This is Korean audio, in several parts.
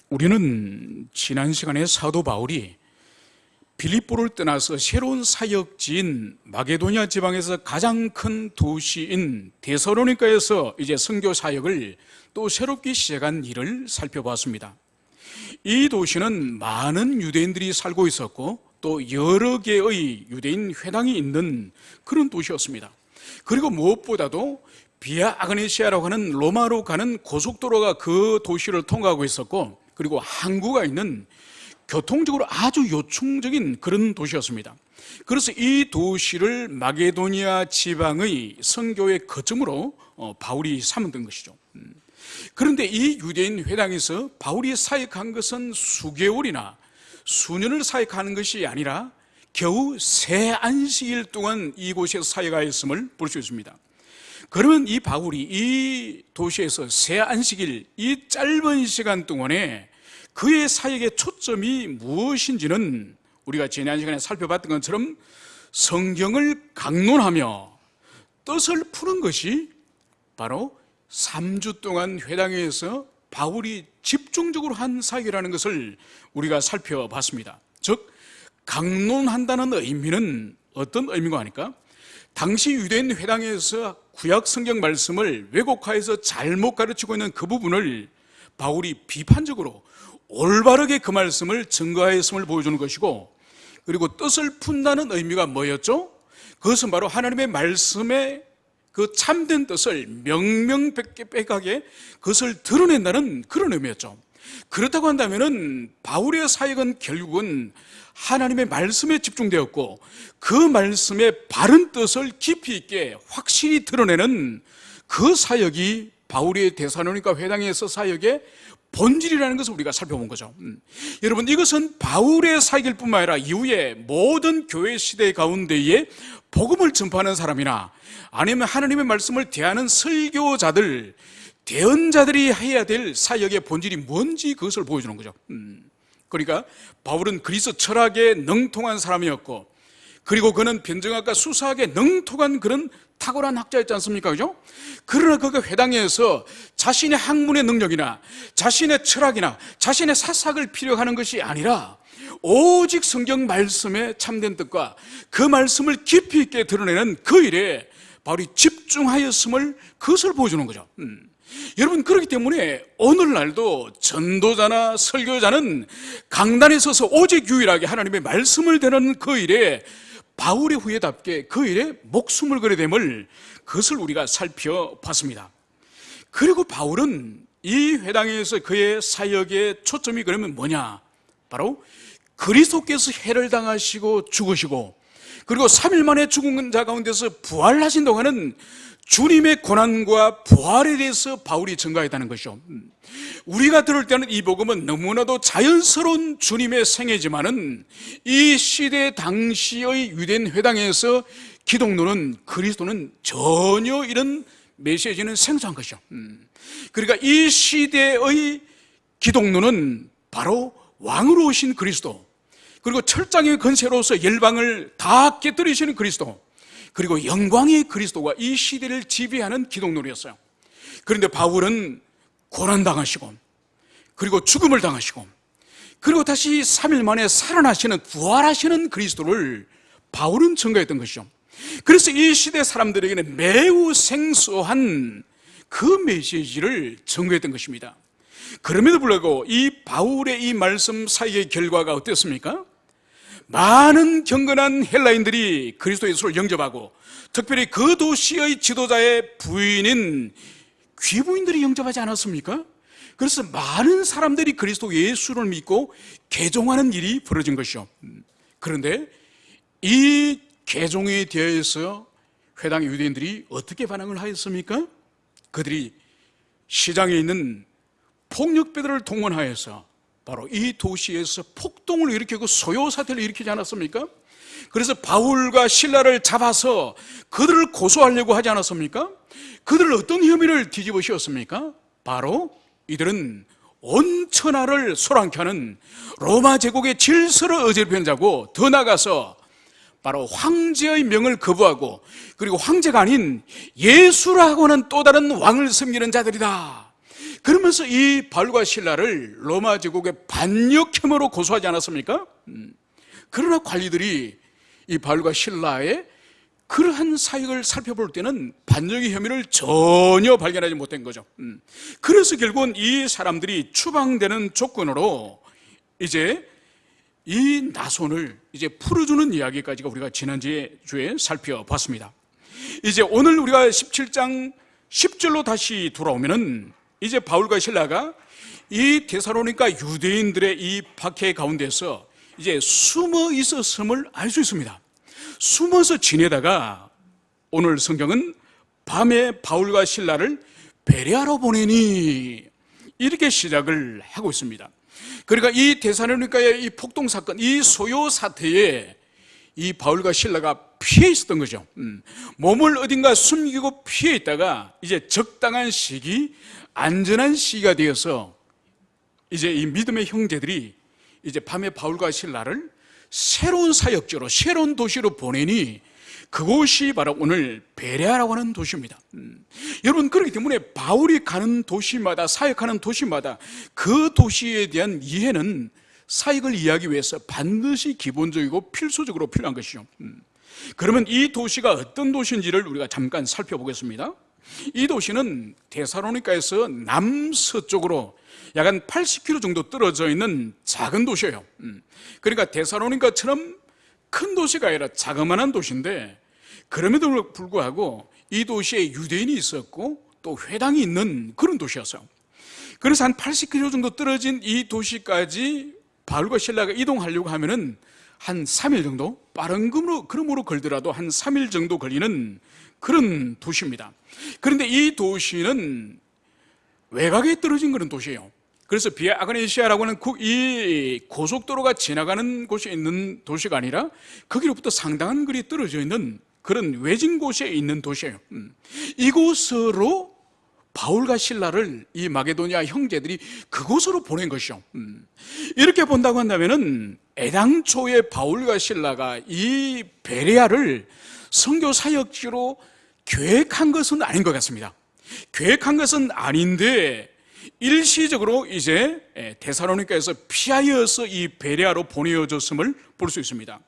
우리는 지난 시간에 사도 바울이 빌립보를 떠나서 새로운 사역지인 마게도니아 지방에서 가장 큰 도시인 데살로니가에서 이제 선교 사역을 또 새롭게 시작한 일을 살펴봤습니다. 이 도시는 많은 유대인들이 살고 있었고 또 여러 개의 유대인 회당이 있는 그런 도시였습니다. 그리고 무엇보다도 비아 아그네시아라고 하는 로마로 가는 고속도로가 그 도시를 통과하고 있었고, 그리고 항구가 있는 교통적으로 아주 요충적인 그런 도시였습니다. 그래서 이 도시를 마게도니아 지방의 선교의 거점으로 바울이 삼은 것이죠. 그런데 이 유대인 회당에서 바울이 사역한 것은 수개월이나 수년을 사역하는 것이 아니라 겨우 세 안식일 동안 이곳에서 사역하였음을 볼 수 있습니다. 그러면 이 바울이 이 도시에서 세 안식일, 이 짧은 시간 동안에 그의 사역의 초점이 무엇인지는 우리가 지난 시간에 살펴봤던 것처럼 성경을 강론하며 뜻을 푸는 것이 바로 3주 동안 회당에서 바울이 집중적으로 한 사역이라는 것을 우리가 살펴봤습니다. 즉, 강론한다는 의미는 어떤 의미가 아닐까? 당시 유대인 회당에서 구약 성경 말씀을 왜곡하여서 잘못 가르치고 있는 그 부분을 바울이 비판적으로 올바르게 그 말씀을 증거하였음을 보여주는 것이고, 그리고 뜻을 푼다는 의미가 뭐였죠? 그것은 바로 하나님의 말씀의 그 참된 뜻을 명명백백하게 그것을 드러낸다는 그런 의미였죠. 그렇다고 한다면은 바울의 사역은 결국은 하나님의 말씀에 집중되었고, 그 말씀의 바른 뜻을 깊이 있게 확실히 드러내는 그 사역이 바울의 데살로니가 회당에서 사역의 본질이라는 것을 우리가 살펴본 거죠. 여러분, 이것은 바울의 사역일 뿐만 아니라 이후에 모든 교회 시대 가운데에 복음을 전파하는 사람이나 아니면 하나님의 말씀을 대하는 설교자들, 대언자들이 해야 될 사역의 본질이 뭔지 그것을 보여주는 거죠. 그러니까 바울은 그리스 철학에 능통한 사람이었고, 그리고 그는 변증학과 수사학에 능통한 그런 탁월한 학자였지 않습니까? 그죠? 그러나 그가 회당에서 자신의 학문의 능력이나 자신의 철학이나 자신의 사사학을 필요하는 것이 아니라 오직 성경 말씀의 참된 뜻과 그 말씀을 깊이 있게 드러내는 그 일에 바울이 집중하였음을 그것을 보여주는 거죠. 여러분, 그렇기 때문에 오늘날도 전도자나 설교자는 강단에 서서 오직 유일하게 하나님의 말씀을 대하는 그 일에 바울의 후예답게 그 일에 목숨을 걸어야 됨을 그것을 우리가 살펴봤습니다. 그리고 바울은 이 회당에서 그의 사역의 초점이 그러면 뭐냐? 바로 그리스도께서 해를 당하시고 죽으시고, 그리고 3일 만에 죽은 자 가운데서 부활하신다고 하는 주님의 고난과 부활에 대해서 바울이 증거했다는 것이죠. 우리가 들을 때는 이 복음은 너무나도 자연스러운 주님의 생애지만은 이 시대 당시의 유대인 회당에서 기독론은, 그리스도는 전혀 이런 메시지는 생소한 것이죠. 그러니까 이 시대의 기독론은 바로 왕으로 오신 그리스도, 그리고 철장의 권세로서 열방을 다 깨뜨리시는 그리스도, 그리고 영광의 그리스도가 이 시대를 지배하는 기독론이었어요. 그런데 바울은 고난당하시고, 그리고 죽음을 당하시고, 그리고 다시 3일 만에 살아나시는, 부활하시는 그리스도를 바울은 증거했던 것이죠. 그래서 이 시대 사람들에게는 매우 생소한 그 메시지를 증거했던 것입니다. 그럼에도 불구하고 이 바울의 이 말씀 사이의 결과가 어땠습니까? 많은 경건한 헬라인들이 그리스도 예수를 영접하고, 특별히 그 도시의 지도자의 부인인 귀부인들이 영접하지 않았습니까? 그래서 많은 사람들이 그리스도 예수를 믿고 개종하는 일이 벌어진 것이죠. 그런데 이 개종에 대해서 회당의 유대인들이 어떻게 반응을 하였습니까? 그들이 시장에 있는 폭력배들을 동원하여서 바로 이 도시에서 폭동을 일으키고 소요사태를 일으키지 않았습니까? 그래서 바울과 실라를 잡아서 그들을 고소하려고 하지 않았습니까? 그들을 어떤 혐의를 뒤집어 씌웠습니까? 바로 이들은 온 천하를 소란케 하는 로마 제국의 질서를 어지럽히는 자고, 더 나아가서 바로 황제의 명을 거부하고, 그리고 황제가 아닌 예수라고 하는 또 다른 왕을 섬기는 자들이다. 그러면서 이 바울과 실라를 로마 제국의 반역혐오로 고소하지 않았습니까? 그러나 관리들이 이 바울과 실라의 그러한 사역을 살펴볼 때는 반역의 혐의를 전혀 발견하지 못한 거죠. 그래서 결국은 이 사람들이 추방되는 조건으로 이제 이 나손을 이제 풀어주는 이야기까지가 우리가 지난주에 살펴봤습니다. 이제 오늘 우리가 17장 10절로 다시 돌아오면은 이제 바울과 실라가 이 데살로니가 유대인들의 이 박해 가운데서 이제 숨어 있었음을 알 수 있습니다. 숨어서 지내다가 오늘 성경은 밤에 바울과 실라를 베레아로 보내니 이렇게 시작을 하고 있습니다. 그러니까 이 데살로니가의 이 폭동 사건, 이 소요 사태에 이 바울과 실라가 피해 있었던 거죠. 몸을 어딘가 숨기고 피해 있다가 이제 적당한 시기, 안전한 시기가 되어서 이제 이 믿음의 형제들이 이제 밤에 바울과 실라를 새로운 사역지로, 새로운 도시로 보내니 그곳이 바로 오늘 베레아라고 하는 도시입니다. 여러분, 그렇기 때문에 바울이 가는 도시마다, 사역하는 도시마다 그 도시에 대한 이해는 사역을 이해하기 위해서 반드시 기본적이고 필수적으로 필요한 것이죠. 그러면 이 도시가 어떤 도시인지를 우리가 잠깐 살펴보겠습니다. 이 도시는 데살로니가에서 남서쪽으로 약 한 80km 정도 떨어져 있는 작은 도시예요. 그러니까 데살로니가처럼 큰 도시가 아니라 자그마한 도시인데, 그럼에도 불구하고 이 도시에 유대인이 있었고 또 회당이 있는 그런 도시였어요. 그래서 한 80km 정도 떨어진 이 도시까지 바울과 실라가 이동하려고 하면은 한 3일 정도, 빠른 걸음으로 걸더라도 한 3일 정도 걸리는 그런 도시입니다. 그런데 이 도시는 외곽에 떨어진 그런 도시예요. 그래서 비에 아그네시아라고 하는 이 고속도로가 지나가는 곳에 있는 도시가 아니라 거기로부터 상당한 거리 떨어져 있는 그런 외진 곳에 있는 도시예요. 이곳으로 바울과 실라를 이 마게도니아 형제들이 그곳으로 보낸 것이죠. 이렇게 본다고 한다면은 애당초에 바울과 실라가 이 베레아를 선교 사역지로 계획한 것은 아닌 것 같습니다. 계획한 것은 아닌데 일시적으로 이제 데살로니가에서 피하여서 이 베레아로 보내어졌음을 볼 수 있습니다.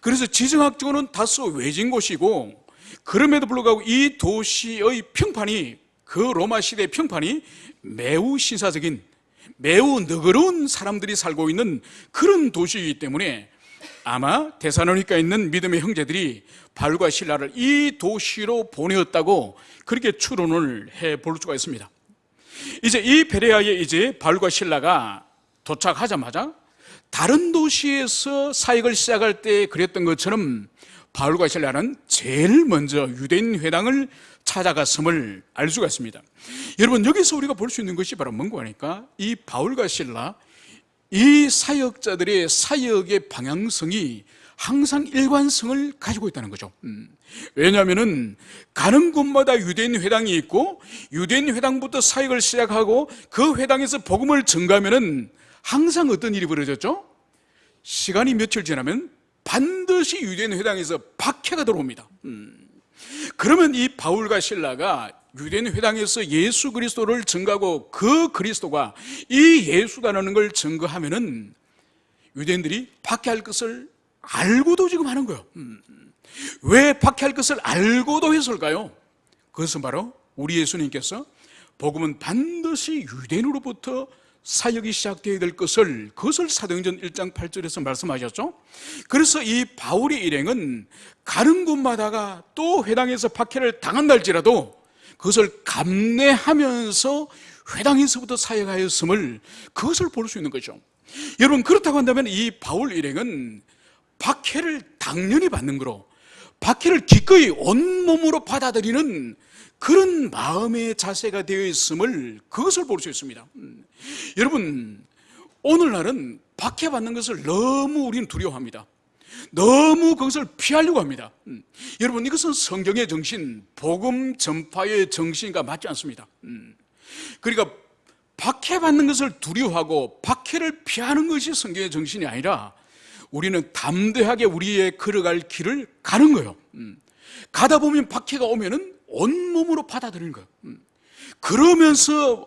그래서 지정학적으로는 다소 외진 곳이고, 그럼에도 불구하고 이 도시의 평판이, 그 로마 시대의 평판이 매우 신사적인, 매우 너그러운 사람들이 살고 있는 그런 도시이기 때문에 아마 데살로니가에 있는 믿음의 형제들이 바울과 실라를 이 도시로 보내었다고 그렇게 추론을 해볼 수가 있습니다. 이제 이 베레아에 이제 바울과 실라가 도착하자마자 다른 도시에서 사역을 시작할 때 그랬던 것처럼 바울과 실라는 제일 먼저 유대인 회당을 찾아갔음을 알 수가 있습니다. 여러분, 여기서 우리가 볼 수 있는 것이 바로 뭔가 하니까 이 바울과 실라, 이 사역자들의 사역의 방향성이 항상 일관성을 가지고 있다는 거죠. 왜냐하면 가는 곳마다 유대인 회당이 있고, 유대인 회당부터 사역을 시작하고 그 회당에서 복음을 전가하면 항상 어떤 일이 벌어졌죠? 시간이 며칠 지나면 반드시 유대인 회당에서 박해가 들어옵니다. 그러면 이 바울과 실라가 유대인 회당에서 예수 그리스도를 증거하고 그 그리스도가 이 예수라는 걸 증거하면은 유대인들이 박해할 것을 알고도 지금 하는 거예요. 왜 박해할 것을 알고도 했을까요? 그것은 바로 우리 예수님께서 복음은 반드시 유대인으로부터 사역이 시작되어야 될 것을, 그것을 사도행전 1장 8절에서 말씀하셨죠. 그래서 이 바울의 일행은 가는 곳마다가 또 회당에서 박해를 당한다 할지라도 그것을 감내하면서 회당에서부터 사역하였음을, 그것을 볼 수 있는 거죠. 여러분, 그렇다고 한다면 이 바울 일행은 박해를 당연히 받는 거로, 박해를 기꺼이 온몸으로 받아들이는 그런 마음의 자세가 되어 있음을, 그것을 볼 수 있습니다. 여러분, 오늘날은 박해받는 것을 너무 우리는 두려워합니다. 너무 그것을 피하려고 합니다. 여러분, 이것은 성경의 정신, 복음 전파의 정신과 맞지 않습니다. 그러니까 박해받는 것을 두려워하고 박해를 피하는 것이 성경의 정신이 아니라 우리는 담대하게 우리의 걸어갈 길을 가는 거예요. 가다 보면 박해가 오면은 온몸으로 받아들이는 거예요. 그러면서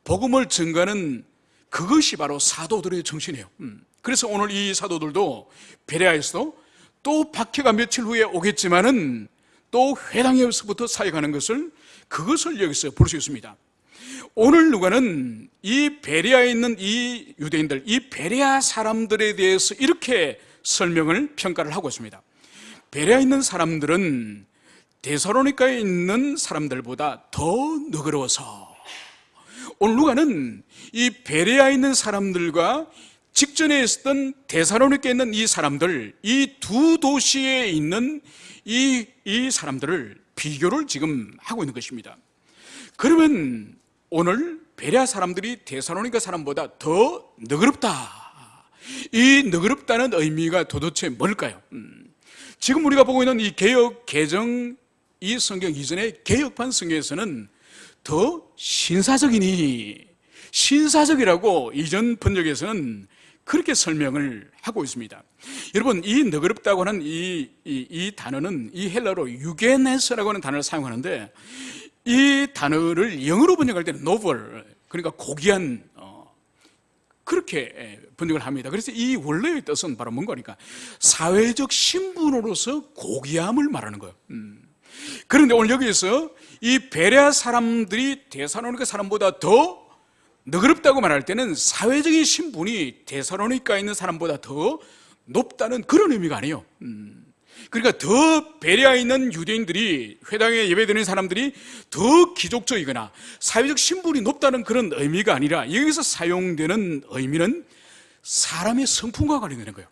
복음을 증가하는 그것이 바로 사도들의 정신이에요. 그래서 오늘 이 사도들도 베레아에서도 또 박해가 며칠 후에 오겠지만은 또 회당에서부터 사역하는 그것을 여기서 볼 수 있습니다. 오늘 누가는 이 베레아에 있는 이 유대인들, 이 베레아 사람들에 대해서 이렇게 설명을 평가를 하고 있습니다. 베레아에 있는 사람들은 데살로니가에 있는 사람들보다 더 너그러워서, 오늘 누가는 이 베레아에 있는 사람들과 직전에 있었던 데살로니가에 있는 이 사람들, 이 두 도시에 있는 이 사람들을 비교를 지금 하고 있는 것입니다. 그러면 오늘 베레아 사람들이 데살로니가 사람보다 더 너그럽다, 이 너그럽다는 의미가 도대체 뭘까요? 지금 우리가 보고 있는 이 개역 개정 이 성경 이전의 개역판 성경에서는 더 신사적이니, 신사적이라고 이전 번역에서는 그렇게 설명을 하고 있습니다. 여러분, 이 너그럽다고 하는 이 단어는 이 헬라어로 유게네스라고 하는 단어를 사용하는데, 이 단어를 영어로 번역할 때는 novel, 그러니까 고귀한, 그렇게 번역을 합니다. 그래서 이 원래의 뜻은 바로 뭔가 하니까 사회적 신분으로서 고귀함을 말하는 거예요. 그런데 오늘 여기에서 이 베레아 사람들이 데살로니가 사람보다 더 너그럽다고 말할 때는 사회적인 신분이 데살로니가에 있는 사람보다 더 높다는 그런 의미가 아니에요. 그러니까 더 베레아에 있는 유대인들이, 회당에 예배드리는 사람들이 더 기족적이거나 사회적 신분이 높다는 그런 의미가 아니라, 여기서 사용되는 의미는 사람의 성품과 관련되는 거예요.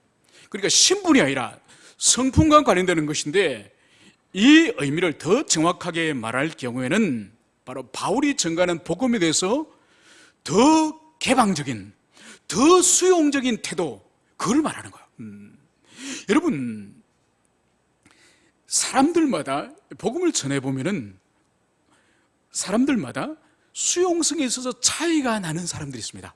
그러니까 신분이 아니라 성품과 관련되는 것인데, 이 의미를 더 정확하게 말할 경우에는 바로 바울이 전가하는 복음에 대해서 더 개방적인, 더 수용적인 태도, 그걸 말하는 거예요. 여러분, 사람들마다 복음을 전해보면은 사람들마다 수용성에 있어서 차이가 나는 사람들이 있습니다.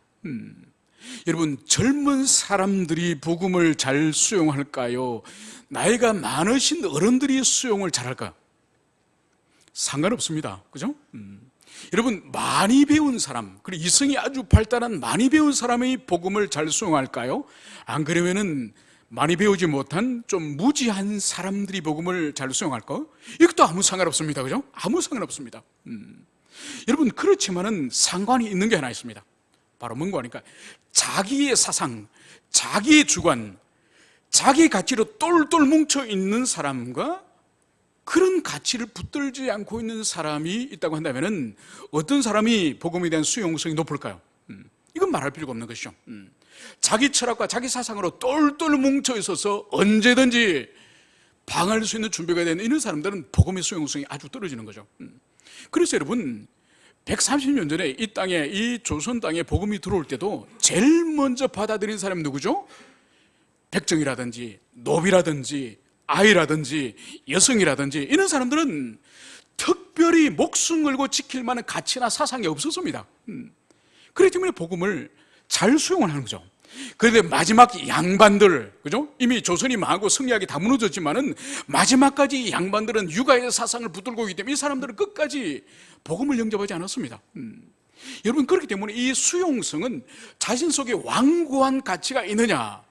여러분, 젊은 사람들이 복음을 잘 수용할까요? 나이가 많으신 어른들이 수용을 잘할까요? 상관없습니다. 그죠? 여러분, 많이 배운 사람, 그리고 이성이 아주 발달한 많이 배운 사람이 복음을 잘 수용할까요? 안 그러면은 많이 배우지 못한 좀 무지한 사람들이 복음을 잘 수용할까요? 이것도 아무 상관없습니다. 그죠? 아무 상관없습니다. 여러분, 그렇지만은 상관이 있는 게 하나 있습니다. 바로 뭔가 하니까 자기의 사상, 자기의 주관, 자기 가치로 똘똘 뭉쳐 있는 사람과 그런 가치를 붙들지 않고 있는 사람이 있다고 한다면은 어떤 사람이 복음에 대한 수용성이 높을까요? 이건 말할 필요가 없는 것이죠. 자기 철학과 자기 사상으로 똘똘 뭉쳐 있어서 언제든지 방할 수 있는 준비가 되는 이런 사람들은 복음의 수용성이 아주 떨어지는 거죠. 그래서 여러분, 130년 전에 이 땅에, 이 조선 땅에 복음이 들어올 때도 제일 먼저 받아들인 사람이 누구죠? 백정이라든지 노비라든지 아이라든지 여성이라든지 이런 사람들은 특별히 목숨 걸고 지킬 만한 가치나 사상이 없었습니다. 그렇기 때문에 복음을 잘 수용을 하는 거죠. 그런데 마지막 양반들, 그죠? 이미 조선이 망하고 성리학이 다 무너졌지만은 마지막까지 양반들은 육아의 사상을 붙들고 있기 때문에 이 사람들은 끝까지 복음을 영접하지 않았습니다. 여러분, 그렇기 때문에 이 수용성은 자신 속에 완고한 가치가 있느냐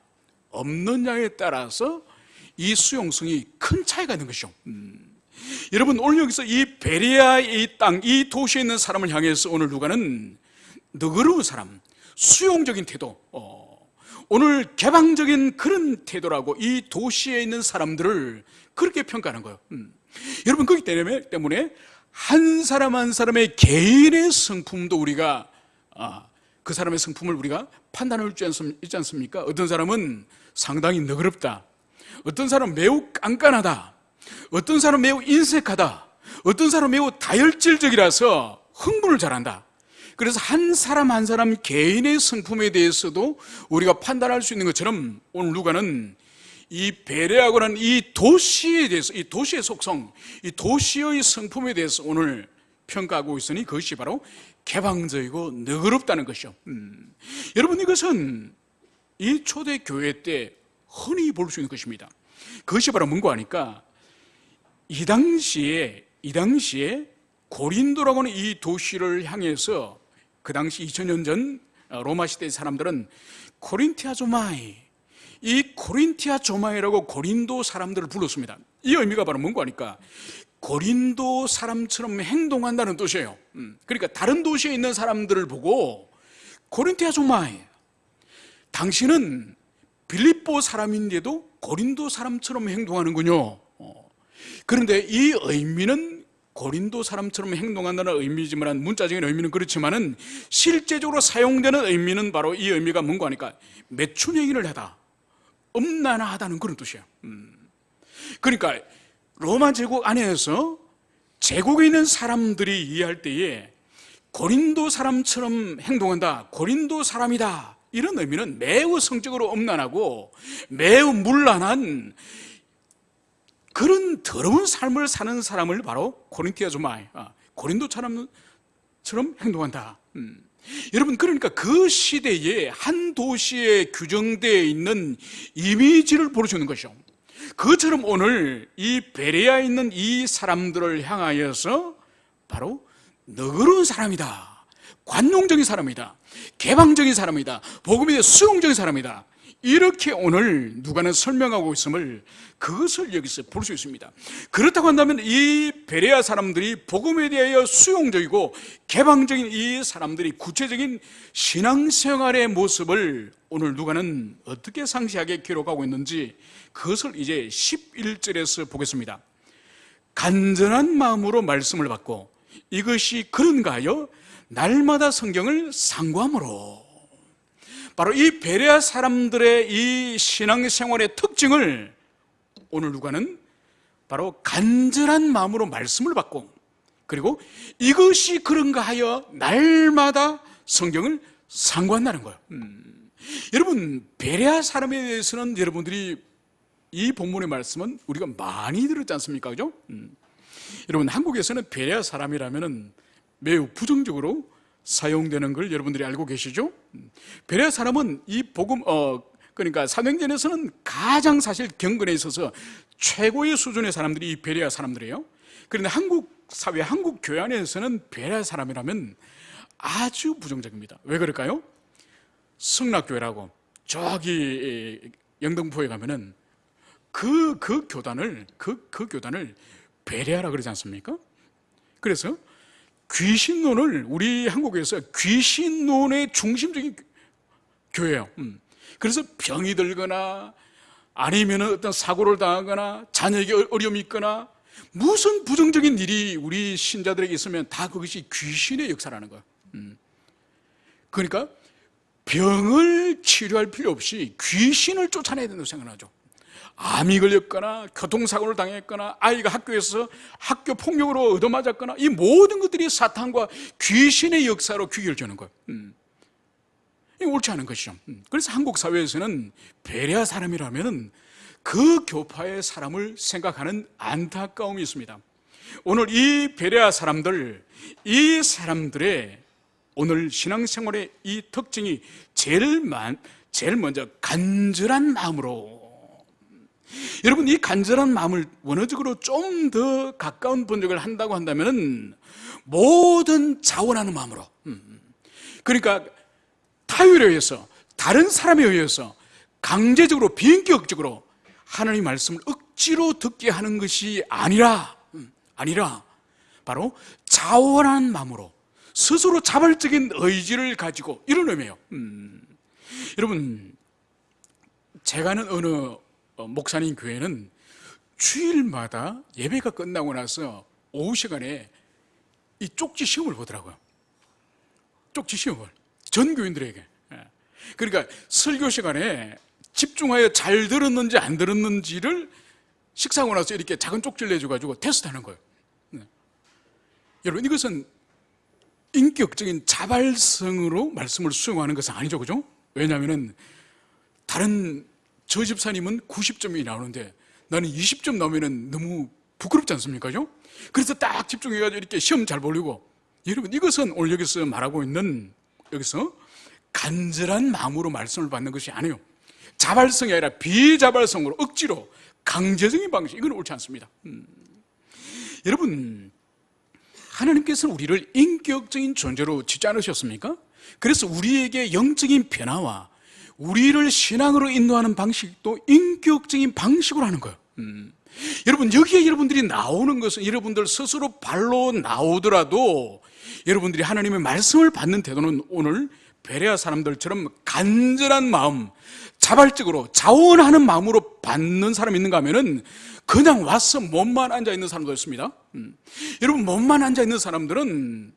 없느냐에 따라서 이 수용성이 큰 차이가 있는 것이죠. 여러분, 오늘 여기서 이 베레아의 이 땅, 이 도시에 있는 사람을 향해서 오늘 누가는 너그러운 사람, 수용적인 태도, 오늘 개방적인 그런 태도라고 이 도시에 있는 사람들을 그렇게 평가하는 거예요. 여러분, 그렇기 때문에 한 사람 한 사람의 개인의 성품도 우리가 그 사람의 성품을 우리가 판단할 수 있지 않습니까? 어떤 사람은 상당히 너그럽다, 어떤 사람은 매우 깐깐하다, 어떤 사람은 매우 인색하다, 어떤 사람은 매우 다혈질적이라서 흥분을 잘한다. 그래서 한 사람 한 사람 개인의 성품에 대해서도 우리가 판단할 수 있는 것처럼 오늘 누가는 이 베레아고 하는 이 도시에 대해서, 이 도시의 속성, 이 도시의 성품에 대해서 오늘 평가하고 있으니 그것이 바로 개방적이고 너그럽다는 것이죠. 여러분, 이것은 이 초대교회 때 흔히 볼 수 있는 것입니다. 그것이 바로 뭔가 하니까 이 당시에 고린도라고 하는 이 도시를 향해서 그 당시 2000년 전 로마 시대의 사람들은 코린티아 조마이, 이 코린티아 조마이라고 고린도 사람들을 불렀습니다. 이 의미가 바로 뭔가 하니까 고린도 사람처럼 행동한다는 뜻이에요. 그러니까 다른 도시에 있는 사람들을 보고 코린티아 조마이, 당신은 빌립보 사람인데도 고린도 사람처럼 행동하는군요. 그런데 이 의미는 고린도 사람처럼 행동한다는 의미지만, 문자적인 의미는 그렇지만은 실제적으로 사용되는 의미는 바로 이 의미가 뭔가 하니까 매춘행위를 하다, 음란하다는 그런 뜻이에요. 그러니까 로마 제국 안에서 제국에 있는 사람들이 이해할 때에 고린도 사람처럼 행동한다, 고린도 사람이다, 이런 의미는 매우 성적으로 음란하고 매우 문란한 그런 더러운 삶을 사는 사람을 바로 코린티아 조마이, 고린도처럼 행동한다. 여러분, 그러니까 그 시대에 한 도시에 규정되어 있는 이미지를 보여주는 것이죠. 그처럼 오늘 이 베레아에 있는 이 사람들을 향하여서 바로 너그러운 사람이다, 관용적인 사람이다, 개방적인 사람이다, 복음에 대해 수용적인 사람이다, 이렇게 오늘 누가는 설명하고 있음을, 그것을 여기서 볼 수 있습니다. 그렇다고 한다면 이 베레아 사람들이 복음에 대하여 수용적이고 개방적인 이 사람들이 구체적인 신앙생활의 모습을 오늘 누가는 어떻게 상세하게 기록하고 있는지, 그것을 이제 11절에서 보겠습니다. 간절한 마음으로 말씀을 받고 이것이 그런가 하여 날마다 성경을 상고함으로, 바로 이 베레아 사람들의 이 신앙생활의 특징을 오늘 누가는 바로 간절한 마음으로 말씀을 받고, 그리고 이것이 그런가 하여 날마다 성경을 상고한다는 거예요. 여러분, 베레아 사람에 대해서는 여러분들이 이 본문의 말씀은 우리가 많이 들었지 않습니까? 그죠? 여러분, 한국에서는 베레아 사람이라면 매우 부정적으로 사용되는 걸 여러분들이 알고 계시죠? 베레아 사람은 이 복음, 그러니까 사도행전에서는 가장 사실 경건에 있어서 최고의 수준의 사람들이 이 베레아 사람들이에요. 그런데 한국 사회, 한국 교회 안에서는 베레아 사람이라면 아주 부정적입니다. 왜 그럴까요? 성락교회라고 저기 영등포에 가면은 그 교단을 베레아라 그러지 않습니까? 그래서 귀신론을, 우리 한국에서 귀신론의 중심적인 교회예요. 그래서 병이 들거나 아니면 어떤 사고를 당하거나 자녀에게 어려움이 있거나 무슨 부정적인 일이 우리 신자들에게 있으면 다 그것이 귀신의 역사라는 거예요. 그러니까 병을 치료할 필요 없이 귀신을 쫓아내야 된다고 생각하죠. 암이 걸렸거나 교통사고를 당했거나 아이가 학교에서 학교 폭력으로 얻어맞았거나, 이 모든 것들이 사탄과 귀신의 역사로 귀결 주는 거예요. 이게 옳지 않은 것이죠. 그래서 한국 사회에서는 베레아 사람이라면 그 교파의 사람을 생각하는 안타까움이 있습니다. 오늘 이 베레아 사람들, 이 사람들의 오늘 신앙생활의 이 특징이 제일 먼저 간절한 마음으로, 여러분, 이 간절한 마음을 원어적으로 좀 더 가까운 번역을 한다고 한다면 모든 자원하는 마음으로, 그러니까 타율에 의해서, 다른 사람에 의해서 강제적으로, 비인격적으로 하나님의 말씀을 억지로 듣게 하는 것이 아니라 바로 자원한 마음으로 스스로 자발적인 의지를 가지고, 이런 의미예요. 여러분, 제가 아는 어느 목사님 교회는 주일마다 예배가 끝나고 나서 오후 시간에 이 쪽지 시험을 보더라고요. 쪽지 시험을 전 교인들에게. 그러니까 설교 시간에 집중하여 잘 들었는지 안 들었는지를 식사하고 나서 이렇게 작은 쪽지를 내줘가지고 테스트하는 거예요. 여러분, 이것은 인격적인 자발성으로 말씀을 수용하는 것은 아니죠, 그죠? 왜냐하면 다른 저 집사님은 90점이 나오는데 나는 20점 나오면 너무 부끄럽지 않습니까? 그래서 딱 집중해가지고 이렇게 시험 잘 보려고. 여러분, 이것은 오늘 여기서 말하고 있는, 여기서 간절한 마음으로 말씀을 받는 것이 아니에요. 자발성이 아니라 비자발성으로 억지로 강제적인 방식, 이건 옳지 않습니다. 여러분, 하나님께서는 우리를 인격적인 존재로 짓지 않으셨습니까? 그래서 우리에게 영적인 변화와 우리를 신앙으로 인도하는 방식도 인격적인 방식으로 하는 거예요. 여러분, 여기에 여러분들이 나오는 것은 여러분들 스스로 발로 나오더라도 여러분들이 하나님의 말씀을 받는 태도는 오늘 베레아 사람들처럼 간절한 마음, 자발적으로 자원하는 마음으로 받는 사람이 있는가 하면은 그냥 와서 몸만 앉아있는 사람도 있습니다. 여러분, 몸만 앉아있는 사람들은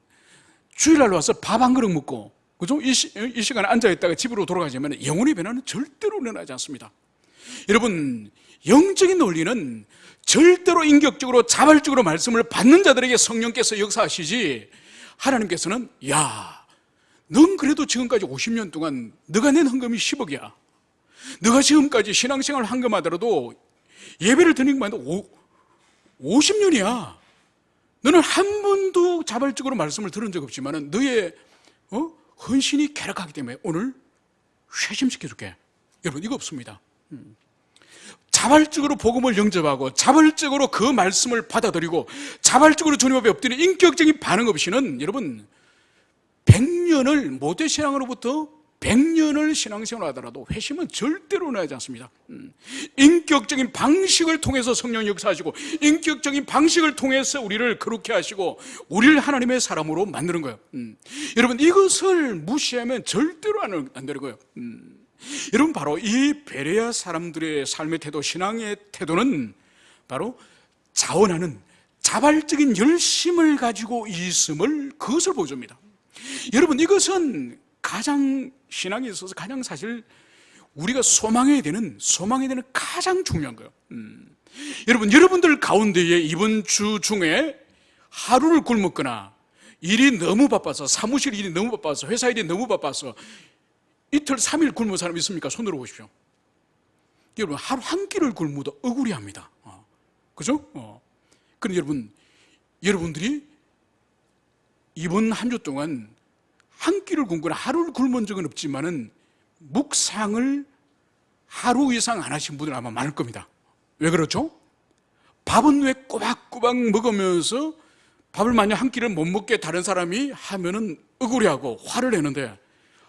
주일날 와서 밥 한 그릇 먹고, 그죠? 이 시간에 앉아있다가 집으로 돌아가자면 영혼의 변화는 절대로 일어나지 않습니다. 여러분, 영적인 논리는 절대로 인격적으로 자발적으로 말씀을 받는 자들에게 성령께서 역사하시지, 하나님께서는 야, 넌 그래도 지금까지 50년 동안 너가 낸 헌금이 10억이야. 너가 지금까지 신앙생활을 헌금하더라도 예배를 드리는 것만 해도 50년이야. 너는 한 번도 자발적으로 말씀을 들은 적 없지만 너의 헌신이 쾌락하기 때문에 오늘 회심시켜줄게. 여러분, 이거 없습니다. 자발적으로 복음을 영접하고 자발적으로 그 말씀을 받아들이고 자발적으로 주님 앞에 엎드리는 인격적인 반응 없이는 여러분 100년을 모태신앙으로부터 100년을 신앙생활을 하더라도 회심은 절대로 일어나지 않습니다. 인격적인 방식을 통해서 성령 역사하시고 인격적인 방식을 통해서 우리를 거룩해 하시고 우리를 하나님의 사람으로 만드는 거예요. 여러분, 이것을 무시하면 절대로 안 되는 거예요. 여러분, 바로 이 베레아 사람들의 삶의 태도, 신앙의 태도는 바로 자원하는 자발적인 열심을 가지고 있음을, 그것을 보여줍니다. 여러분, 이것은 가장 신앙에 있어서 가장 사실 우리가 소망해야 되는 가장 중요한 거예요. 여러분, 여러분들 가운데에 이번 주 중에 하루를 굶었거나 일이 너무 바빠서, 사무실 일이 너무 바빠서, 회사 일이 너무 바빠서 이틀 3일 굶은 사람 있습니까? 손들어 보십시오. 여러분, 하루 한 끼를 굶어도 억울해합니다. 그죠? 그런데 여러분들이 이번 한 주 동안 한 끼를 굶거나 하루를 굶은 적은 없지만은 묵상을 하루 이상 안 하신 분들 아마 많을 겁니다. 왜 그렇죠? 밥은 왜 꼬박꼬박 먹으면서 밥을 만약 한 끼를 못 먹게 다른 사람이 하면은 억울해하고 화를 내는데,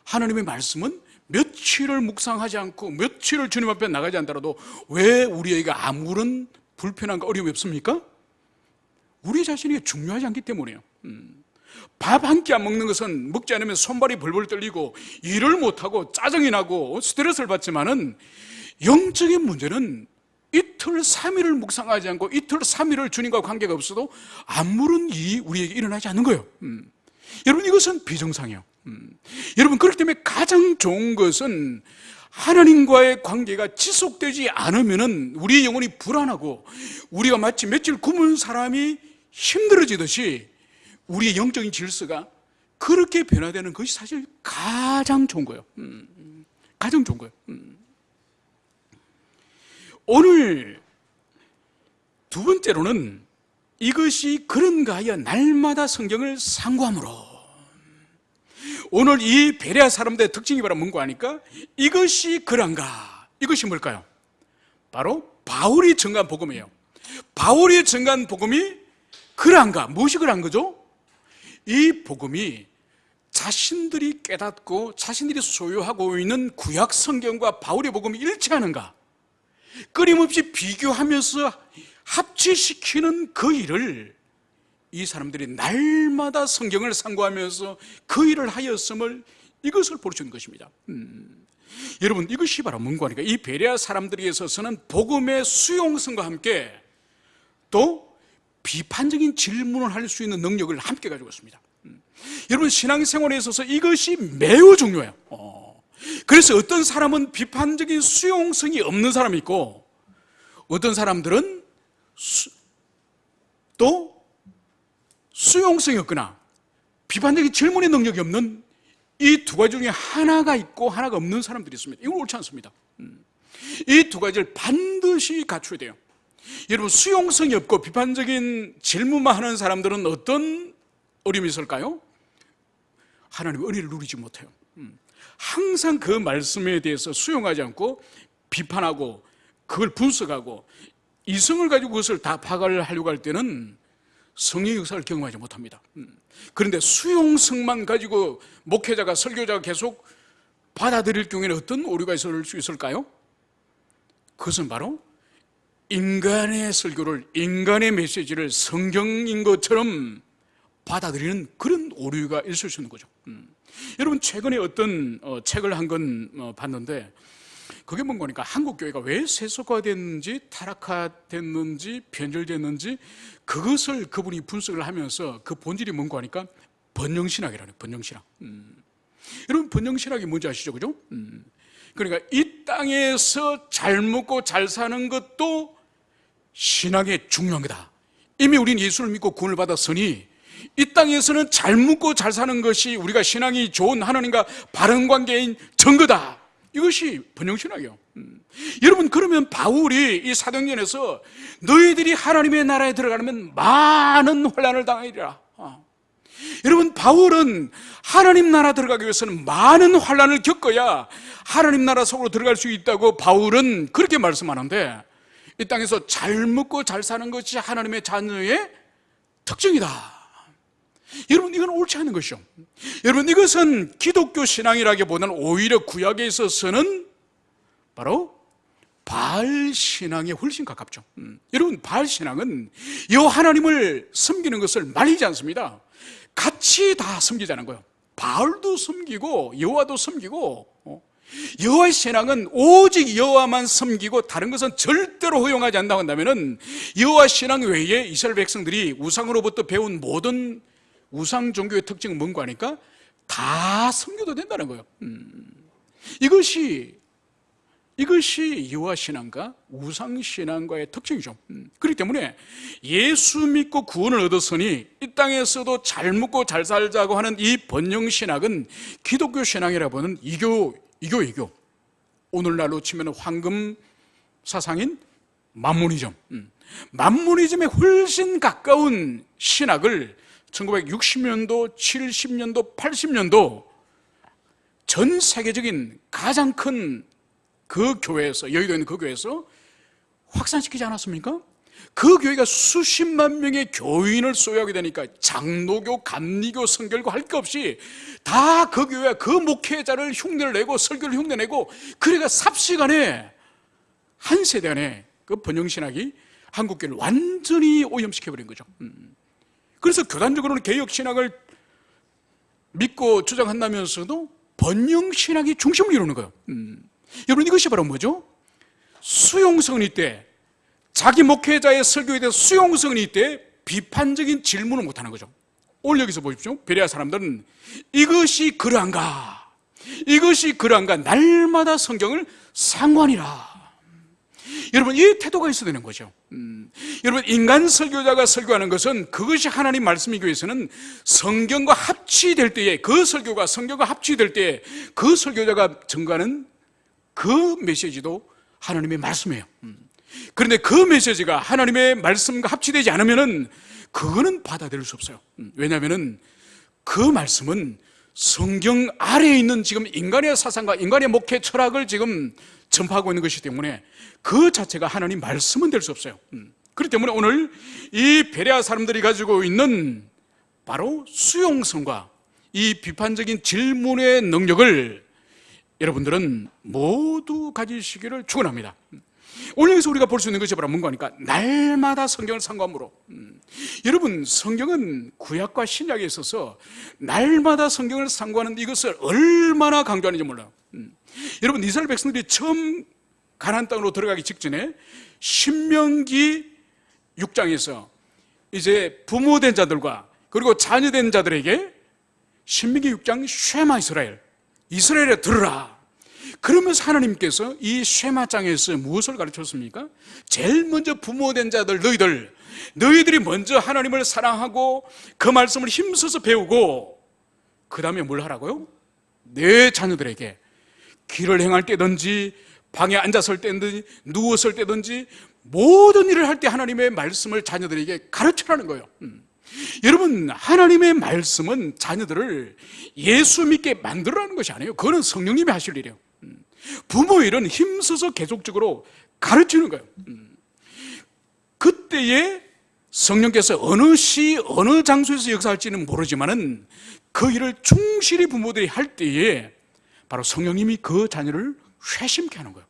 하나님의 말씀은 며칠을 묵상하지 않고 며칠을 주님 앞에 나가지 않더라도 왜 우리에게 아무런 불편함과 어려움이 없습니까? 우리 자신이 중요하지 않기 때문이에요. 밥 한 끼 안 먹는 것은 먹지 않으면 손발이 벌벌 떨리고 일을 못하고 짜증이 나고 스트레스를 받지만은 영적인 문제는 이틀 3일을 묵상하지 않고 이틀 3일을 주님과 관계가 없어도 아무런 일이 우리에게 일어나지 않는 거예요. 여러분, 이것은 비정상이에요. 여러분, 그렇기 때문에 가장 좋은 것은 하나님과의 관계가 지속되지 않으면은 우리의 영혼이 불안하고 우리가 마치 며칠 굶은 사람이 힘들어지듯이 우리의 영적인 질서가 그렇게 변화되는 것이 사실 가장 좋은 거예요. 가장 좋은 거예요. 오늘 두 번째로는 이것이 그런가 하여 날마다 성경을 상고함으로. 오늘 이 베레아 사람들의 특징이 바로 뭔가 하니까 이것이 그런가, 이것이 뭘까요? 바로 바울이 전한 복음이에요. 바울이 전한 복음이 그런가, 무엇이 그런 거죠? 이 복음이 자신들이 깨닫고 자신들이 소유하고 있는 구약 성경과 바울의 복음이 일치하는가, 끊임없이 비교하면서 합치시키는 그 일을 이 사람들이 날마다 성경을 상고하면서 그 일을 하였음을, 이것을 보여주는 것입니다. 여러분, 이것이 바로 뭔가 하니까 이 베레아 사람들에 있어서는 복음의 수용성과 함께 또 비판적인 질문을 할 수 있는 능력을 함께 가지고 있습니다. 여러분, 신앙생활에 있어서 이것이 매우 중요해요. 그래서 어떤 사람은 비판적인 수용성이 없는 사람이 있고 어떤 사람들은 또 수용성이 없거나 비판적인 질문의 능력이 없는 이 두 가지 중에 하나가 있고 하나가 없는 사람들이 있습니다. 이건 옳지 않습니다. 이 두 가지를 반드시 갖춰야 돼요. 여러분, 수용성이 없고 비판적인 질문만 하는 사람들은 어떤 어려움이 있을까요? 하나님의 은혜를 누리지 못해요. 항상 그 말씀에 대해서 수용하지 않고 비판하고 그걸 분석하고 이성을 가지고 그것을 다 파악을 하려고 할 때는 성령의 역사를 경험하지 못합니다. 그런데 수용성만 가지고 목회자가, 설교자가 계속 받아들일 경우에는 어떤 오류가 있을 수 있을까요? 그것은 바로 인간의 설교를, 인간의 메시지를 성경인 것처럼 받아들이는 그런 오류가 있을 수 있는 거죠. 여러분, 최근에 어떤 책을 한 건 봤는데, 그게 뭔 거니까 한국 교회가 왜 세속화됐는지, 타락화됐는지, 변절됐는지 그것을 그분이 분석을 하면서 그 본질이 뭔가 하니까 번영신학이라는 거예요. 번영신학. 여러분, 번영신학이 뭔지 아시죠? 그죠? 그러니까 이 땅에서 잘 먹고 잘 사는 것도 신앙의 중요한 거다. 이미 우리는 예수를 믿고 구원을 받았으니 이 땅에서는 잘 먹고 잘 사는 것이 우리가 신앙이 좋은 하나님과 바른 관계인 증거다. 이것이 번영신학이에요. 여러분, 그러면 바울이 이 사도행전에서 너희들이 하나님의 나라에 들어가려면 많은 혼란을 당하리라. 여러분, 바울은 하나님 나라 들어가기 위해서는 많은 환난을 겪어야 하나님 나라 속으로 들어갈 수 있다고 바울은 그렇게 말씀하는데, 이 땅에서 잘 먹고 잘 사는 것이 하나님의 자녀의 특징이다. 여러분, 이건 옳지 않은 것이죠. 여러분, 이것은 기독교 신앙이라기보다는 오히려 구약에 있어서는 바로 바알 신앙에 훨씬 가깝죠. 여러분, 바알 신앙은 여호와 하나님을 섬기는 것을 말리지 않습니다. 같이 다 섬기자는 거예요. 바알도 섬기고 여호와도 섬기고, 여호와의 신앙은 오직 여호와만 섬기고 다른 것은 절대로 허용하지 않는다고 한다면은 여호와 신앙 외에 이스라엘 백성들이 우상으로부터 배운 모든 우상 종교의 특징은 뭔가 하니까 다 섬겨도 된다는 거예요. 이것이 여호와 신앙과 우상 신앙과의 특징이죠. 그렇기 때문에 예수 믿고 구원을 얻었으니 이 땅에서도 잘 먹고 잘 살자고 하는 이 번영 신학은 기독교 신앙이라 보는 이교. 오늘날로 치면 황금 사상인 만모니즘. 만모니즘에 훨씬 가까운 신학을 1960년도, 70년도, 80년도 전 세계적인 가장 큰 그 교회에서, 여의도에 있는 그 교회에서 확산시키지 않았습니까? 그 교회가 수십만 명의 교인을 소유하게 되니까 장로교, 감리교, 성결교 할 게 없이 다 그 교회와 그 목회자를 흉내를 내고 설교를 흉내내고, 그러니까 삽시간에 한 세대 안에 그 번영신학이 한국교회를 완전히 오염시켜버린 거죠. 그래서 교단적으로는 개혁신학을 믿고 주장한다면서도 번영신학이 중심을 이루는 거예요. 여러분, 이것이 바로 뭐죠? 수용성은 이때, 자기 목회자의 설교에 대해서 수용성은 이때 비판적인 질문을 못하는 거죠. 오늘 여기서 보십시오. 베레아 사람들은 이것이 그러한가, 이것이 그러한가, 날마다 성경을 상관이라. 여러분, 이 태도가 있어야 되는 거죠. 여러분, 인간 설교자가 설교하는 것은 그것이 하나님 말씀이기 위해서는 성경과 합치될 때에, 그 설교가 성경과 합치될 때에 그 설교자가 전가하는 그 메시지도 하나님의 말씀이에요. 그런데 그 메시지가 하나님의 말씀과 합치되지 않으면은 그거는 받아들일 수 없어요. 왜냐하면은 그 말씀은 성경 아래에 있는 지금 인간의 사상과 인간의 목회 철학을 지금 전파하고 있는 것이기 때문에 그 자체가 하나님 말씀은 될 수 없어요. 그렇기 때문에 오늘 이 베레아 사람들이 가지고 있는 바로 수용성과 이 비판적인 질문의 능력을 여러분들은 모두 가지시기를 축원합니다. 오늘 여기서 우리가 볼 수 있는 것이 바로 뭔가 하니까 날마다 성경을 상고함으로. 여러분, 성경은 구약과 신약에 있어서 날마다 성경을 상고하는 이것을 얼마나 강조하는지 몰라요. 여러분, 이스라엘 백성들이 처음 가나안 땅으로 들어가기 직전에 신명기 6장에서 이제 부모된 자들과 그리고 자녀된 자들에게 신명기 6장 쉐마 이스라엘에 들으라. 그러면서 하나님께서 이 쉐마장에서 무엇을 가르쳤습니까? 제일 먼저 부모된 자들, 너희들이 먼저 하나님을 사랑하고 그 말씀을 힘써서 배우고, 그 다음에 뭘 하라고요? 내 자녀들에게 길을 행할 때든지 방에 앉았을 때든지 누웠을 때든지 모든 일을 할 때 하나님의 말씀을 자녀들에게 가르쳐라는 거예요. 여러분, 하나님의 말씀은 자녀들을 예수 믿게 만들어라는 것이 아니에요. 그거는 성령님이 하실 일이에요. 부모 일은 힘써서 계속적으로 가르치는 거예요. 그때에 성령께서 어느 시 어느 장소에서 역사할지는 모르지만은 그 일을 충실히 부모들이 할 때에 바로 성령님이 그 자녀를 회심케 하는 거예요.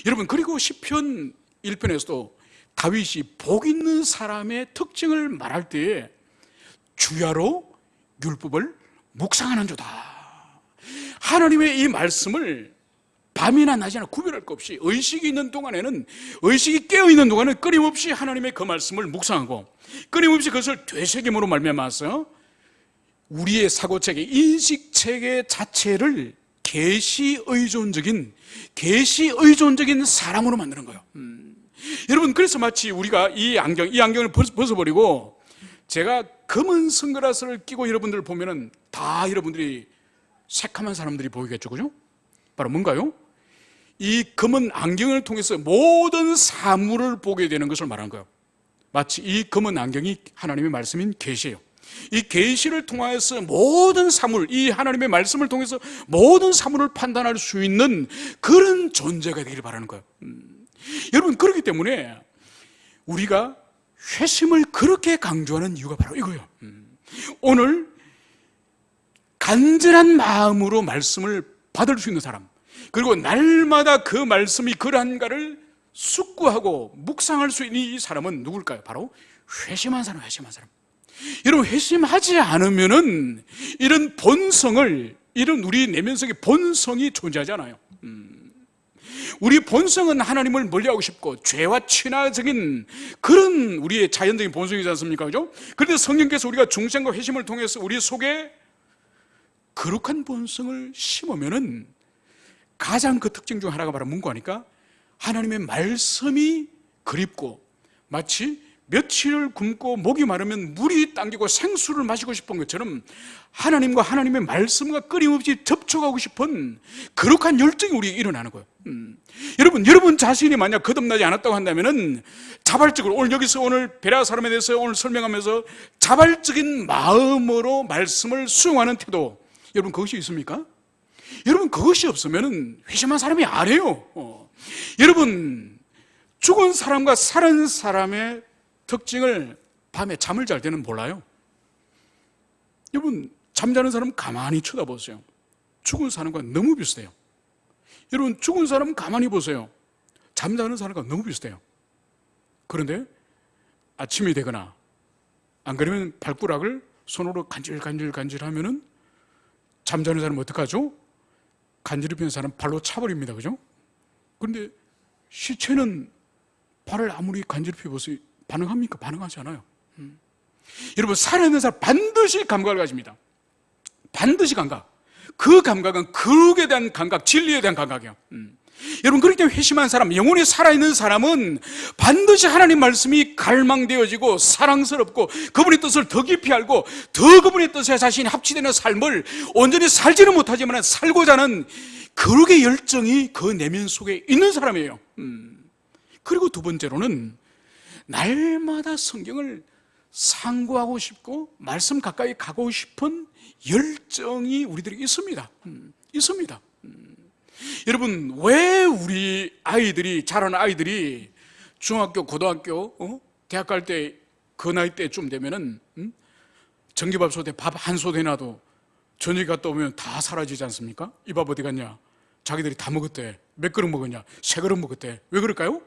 여러분, 그리고 시편 1편에서도 다윗이 복 있는 사람의 특징을 말할 때에 주야로 율법을 묵상하는 자다. 하나님의 이 말씀을 밤이나 낮이나 구별할 것 없이 의식이 있는 동안에는, 의식이 깨어있는 동안은 끊임없이 하나님의 그 말씀을 묵상하고 끊임없이 그것을 되새김으로 말미암아서 우리의 사고체계, 인식체계 자체를 계시의존적인 사람으로 만드는 거예요. 여러분, 그래서 마치 우리가 이 안경을 벗어버리고 제가 검은 선글라스를 끼고 여러분들을 보면은 다 여러분들이 새카만 사람들이 보이겠죠, 그죠? 바로 뭔가요? 이 검은 안경을 통해서 모든 사물을 보게 되는 것을 말하는 거예요. 마치 이 검은 안경이 하나님의 말씀인 계시예요. 이 계시를 통하여서 모든 사물, 이 하나님의 말씀을 통해서 모든 사물을 판단할 수 있는 그런 존재가 되기를 바라는 거예요. 여러분, 그렇기 때문에 우리가 회심을 그렇게 강조하는 이유가 바로 이거예요. 오늘 간절한 마음으로 말씀을 받을 수 있는 사람, 그리고 날마다 그 말씀이 그러한가를 숙고하고 묵상할 수 있는 이 사람은 누굴까요? 바로 회심한 사람. 여러분, 회심하지 않으면은 이런 본성을, 이런 우리 내면 속의 본성이 존재하지 않아요. 우리 본성은 하나님을 멀리하고 싶고 죄와 친화적인 그런 우리의 자연적인 본성이지 않습니까? 그죠? 그런데 성령께서 우리가 중생과 회심을 통해서 우리 속에 거룩한 본성을 심으면은 가장 그 특징 중 하나가 바로 뭔가 하니까 하나님의 말씀이 그립고, 마치 며칠을 굶고 목이 마르면 물이 당기고 생수를 마시고 싶은 것처럼 하나님과 하나님의 말씀과 끊임없이 접촉하고 싶은 거룩한 열정이 우리에게 일어나는 거예요. 여러분 자신이 만약 거듭나지 않았다고 한다면은 자발적으로, 오늘 베레아 사람에 대해서 오늘 설명하면서 자발적인 마음으로 말씀을 수용하는 태도, 여러분 그것이 있습니까? 여러분 그것이 없으면은 회심한 사람이 아니에요. 여러분, 죽은 사람과 살은 사람의 특징을 밤에 잠을 잘 때는 몰라요. 여러분, 잠자는 사람 가만히 쳐다보세요. 죽은 사람과 너무 비슷해요. 여러분, 죽은 사람 가만히 보세요. 잠자는 사람과 너무 비슷해요. 그런데 아침이 되거나 안 그러면 발가락을 손으로 간질간질 하면은 잠자는 사람은 어떡하죠? 간지럽히는 사람 발로 차버립니다. 그죠? 그런데 시체는 발을 아무리 간지럽히 보세요. 반응합니까? 반응하지 않아요. 여러분, 살아있는 사람 반드시 감각을 가집니다. 반드시 감각. 그 감각은 거룩에 대한 감각, 진리에 대한 감각이에요. 여러분, 그렇기 때문에 회심한 사람, 영혼이 살아있는 사람은 반드시 하나님 말씀이 갈망되어지고 사랑스럽고 그분의 뜻을 더 깊이 알고 더 그분의 뜻에 자신이 합치되는 삶을 온전히 살지는 못하지만 살고자 하는 거룩의 열정이 그 내면 속에 있는 사람이에요. 그리고 두 번째로는 날마다 성경을 상고하고 싶고 말씀 가까이 가고 싶은 열정이 우리들이 있습니다. 있습니다. 여러분, 왜 우리 아이들이, 자라는 아이들이 중학교, 고등학교, 대학 갈 때 그 나이 때쯤 되면은 전기밥솥에 밥 한 솥 해놔도 저녁에 갔다 오면 다 사라지지 않습니까? 이 밥 어디 갔냐? 자기들이 다 먹었대. 몇 그릇 먹었냐? 3그릇 먹었대. 왜 그럴까요?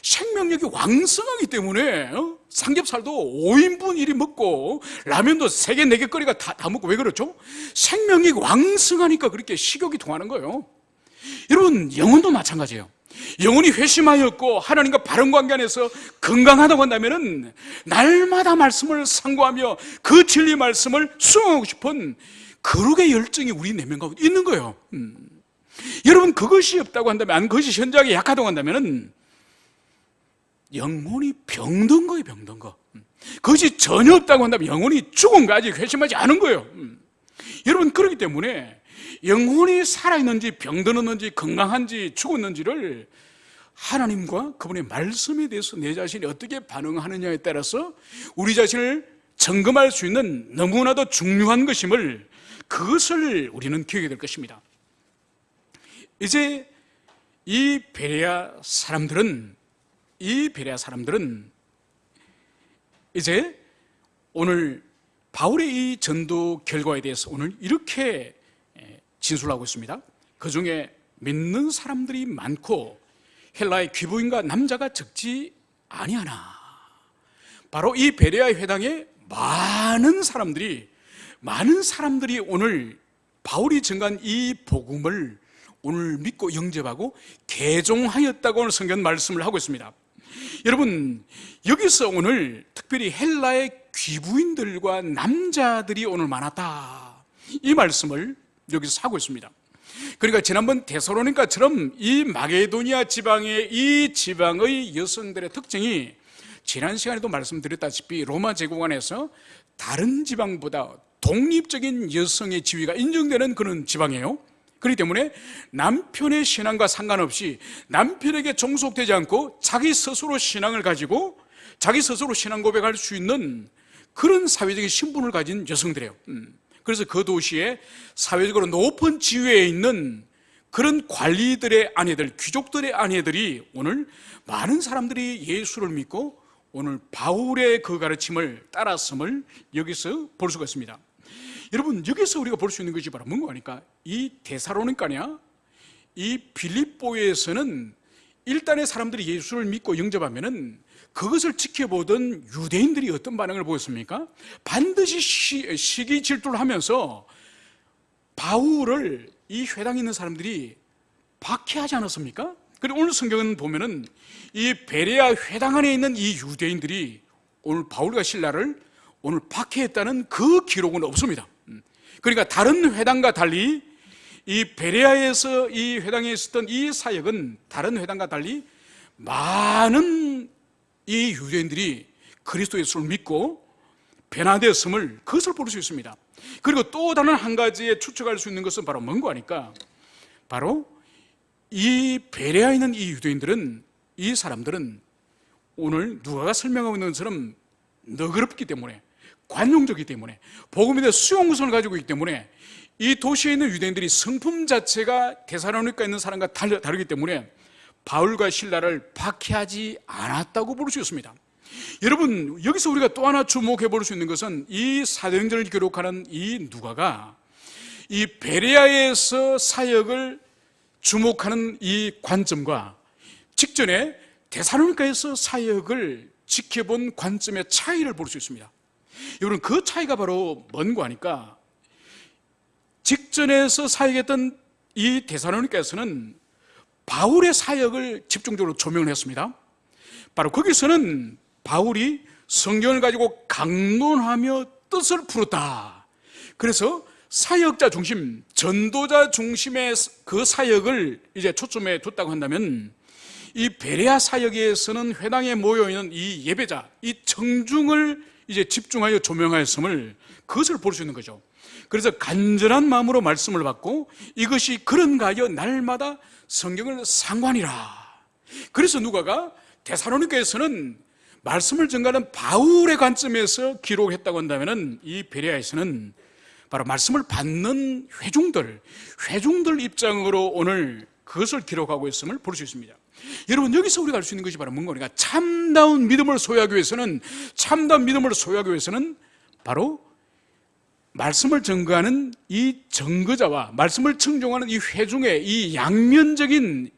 생명력이 왕성하기 때문에 삼겹살도 5인분 1인 먹고 라면도 3개, 4개 끓이가 다 먹고. 왜 그렇죠? 생명력이 왕성하니까 그렇게 식욕이 통하는 거예요. 여러분, 영혼도 마찬가지예요. 영혼이 회심하였고 하나님과 바른 관계 안에서 건강하다고 한다면 날마다 말씀을 상고하며 그 진리 말씀을 수용하고 싶은 거룩의 열정이 우리 내면 가운데 있는 거예요. 여러분, 그것이 없다고 한다면, 그것이 현저하게 약하다고 한다면 영혼이 병든 거예요. 병든 거. 그것이 전혀 없다고 한다면 영혼이 죽은 거, 아직 회심하지 않은 거예요. 여러분, 그렇기 때문에 영혼이 살아있는지 병들었는지 건강한지 죽었는지를 하나님과 그분의 말씀에 대해서 내 자신이 어떻게 반응하느냐에 따라서 우리 자신을 점검할 수 있는 너무나도 중요한 것임을, 그것을 우리는 기억해야 될 것입니다. 이제 이 베레아 사람들은 이제 오늘 바울의 이 전도 결과에 대해서 오늘 이렇게 진술하고 있습니다. 그 중에 믿는 사람들이 많고 헬라의 귀부인과 남자가 적지 아니하나. 바로 이 베레아 회당에 많은 사람들이 오늘 바울이 전한 이 복음을 오늘 믿고 영접하고 개종하였다고 오늘 성경 말씀을 하고 있습니다. 여러분, 여기서 오늘 특별히 헬라의 귀부인들과 남자들이 오늘 많았다, 이 말씀을 여기서 하고 있습니다. 그러니까 지난번 데살로니가처럼 이 마게도니아 지방의 이 지방의 여성들의 특징이 지난 시간에도 말씀드렸다시피 로마 제국 안에서 다른 지방보다 독립적인 여성의 지위가 인정되는 그런 지방이에요. 그렇기 때문에 남편의 신앙과 상관없이 남편에게 종속되지 않고 자기 스스로 신앙을 가지고 자기 스스로 신앙 고백할 수 있는 그런 사회적인 신분을 가진 여성들이에요. 그래서 그 도시에 사회적으로 높은 지위에 있는 그런 관리들의 아내들, 귀족들의 아내들이 오늘 많은 사람들이 예수를 믿고 오늘 바울의 그 가르침을 따랐음을 여기서 볼 수가 있습니다. 여러분, 여기서 우리가 볼 수 있는 것이 바로 뭔가 하니까 이 데살로니가냐, 이 빌립보에서는 일단의 사람들이 예수를 믿고 영접하면은 그것을 지켜보던 유대인들이 어떤 반응을 보였습니까? 반드시 시기 질투를 하면서 바울을 이 회당에 있는 사람들이 박해하지 않았습니까? 그리고 오늘 성경은 보면은 이 베레아 회당 안에 있는 이 유대인들이 오늘 바울과 실라를 오늘 박해했다는 그 기록은 없습니다. 그러니까 다른 회당과 달리 이 베레아에서 이 회당에 있었던 이 사역은 다른 회당과 달리 많은 이 유대인들이 그리스도 예수를 믿고 변화되었음을 그것을 볼 수 있습니다. 그리고 또 다른 한 가지에 추측할 수 있는 것은 바로 뭔가 하니까 바로 이 베레아에 있는 이 유대인들은, 이 사람들은 오늘 누가가 설명하고 있는 것처럼 너그럽기 때문에, 관용적이기 때문에, 복음에 대해 수용성을 가지고 있기 때문에 이 도시에 있는 유대인들이 성품 자체가 데살로니가에 있는 사람과 다르기 때문에 바울과 실라를 박해하지 않았다고 볼 수 있습니다. 여러분, 여기서 우리가 또 하나 주목해 볼 수 있는 것은 이 사도행전을 기록하는 이 누가가 이 베레아에서 사역을 주목하는 이 관점과 직전에 데살로니가에서 사역을 지켜본 관점의 차이를 볼 수 있습니다. 여러분, 그 차이가 바로 뭔가 하니까 직전에서 사역했던 이 데살로니가에서는 바울의 사역을 집중적으로 조명을 했습니다. 바로 거기서는 바울이 성경을 가지고 강론하며 뜻을 풀었다. 그래서 사역자 중심, 전도자 중심의 그 사역을 이제 초점에 뒀다고 한다면 이 베레아 사역에서는 회당에 모여있는 이 예배자, 이 청중을 이제 집중하여 조명하였음을 그것을 볼 수 있는 거죠. 그래서 간절한 마음으로 말씀을 받고 이것이 그런가 하여 날마다 성경을 상고하니라. 그래서 누가가 데살로니가에서는 말씀을 전가하는 바울의 관점에서 기록했다고 한다면 이 베레아에서는 바로 말씀을 받는 회중들 입장으로 오늘 그것을 기록하고 있음을 볼 수 있습니다. 여러분, 여기서 우리가 알 수 있는 것이 바로 뭔가 우리가 참다운 믿음을 소유하기 위해서는 바로 말씀을 전가하는 이 전거자와 말씀을 청종하는 이 회중의 이 양면적인